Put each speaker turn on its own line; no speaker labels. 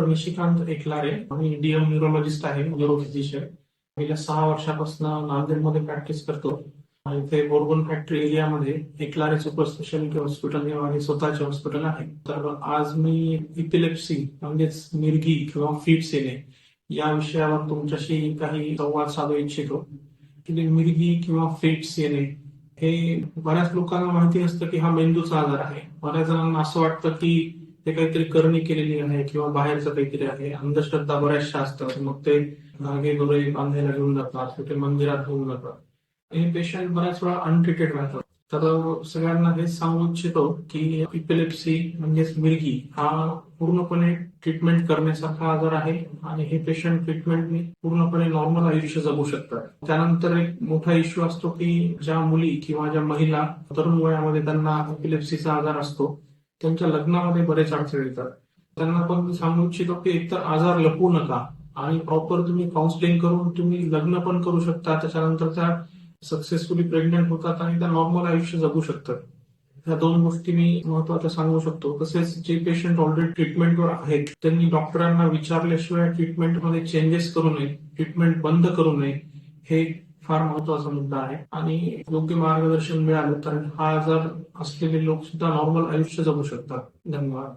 Doctor Nishikant एकलारे. मी DM neurologist आहे, neuro physician. गेल्या 6 वर्षापासून नांदेडमध्ये प्रॅक्टिस करतो. इथे बोरगोन फॅक्टरी एरियामध्ये एकलारे सुपर स्पेशालिटी हॉस्पिटल हे माझे स्वतःचे हॉस्पिटल आहे. तर आज मी इपिलेप्सी म्हणजेच मिरगी किंवा फिट्स येणे या विषयावर तुमच्याशी काही संवाद साधू इच्छितो. की मिरगी किंवा फिट्स येणे हे बऱ्याच लोकांना माहिती असतं की हा मेंदूचा आजार आहे. बऱ्याच जणांना असं वाटतं की ते काहीतरी करणी केलेली आहे किंवा बाहेरचं काहीतरी आहे. अंधश्रद्धा बऱ्याचशा असतात. मग ते धागे दोरे बांधायला घेऊन जातात, कुठे मंदिरात घेऊन जातात. हे पेशंट बऱ्याच वेळा अनट्रीटेड राहतात. तर सगळ्यांना हेच सांगू इच्छितो की इपिलेप्सी म्हणजेच मिरगी हा पूर्णपणे ट्रीटमेंट करण्यासारखा आजार आहे आणि हे पेशंट ट्रीटमेंटने पूर्णपणे नॉर्मल आयुष्य जगू शकतात. त्यानंतर एक मोठा इश्यू असतो की ज्या मुली किंवा ज्या महिला तरुण वयामध्ये त्यांना इपिलेप्सीचा आजार असतो, त्यांच्या लग्नामध्ये बरेच अडचणी येतात. त्यांना पण सांगू इच्छितो की एकतर आजार लपवू नका आणि प्रॉपर तुम्ही काउन्सिलिंग करून तुम्ही लग्न पण करू शकता. त्याच्यानंतर त्या सक्सेसफुली प्रेग्नेंट होतात आणि त्या नॉर्मल आयुष्य जगू शकतात. ह्या 2 गोष्टी मी महत्वाच्या सांगू शकतो. तसेच जे पेशंट ऑलरेडी ट्रीटमेंटवर आहेत त्यांनी डॉक्टरांना विचारल्याशिवाय ट्रीटमेंटमध्ये चेंजेस करू नये, ट्रीटमेंट बंद करू नये, हे फार महत्वाचा मुद्दा आहे. आणि योग्य मार्गदर्शन मिळालं तर हा आजार असलेले लोक सुद्धा नॉर्मल आयुष्य जगू शकतात. धन्यवाद.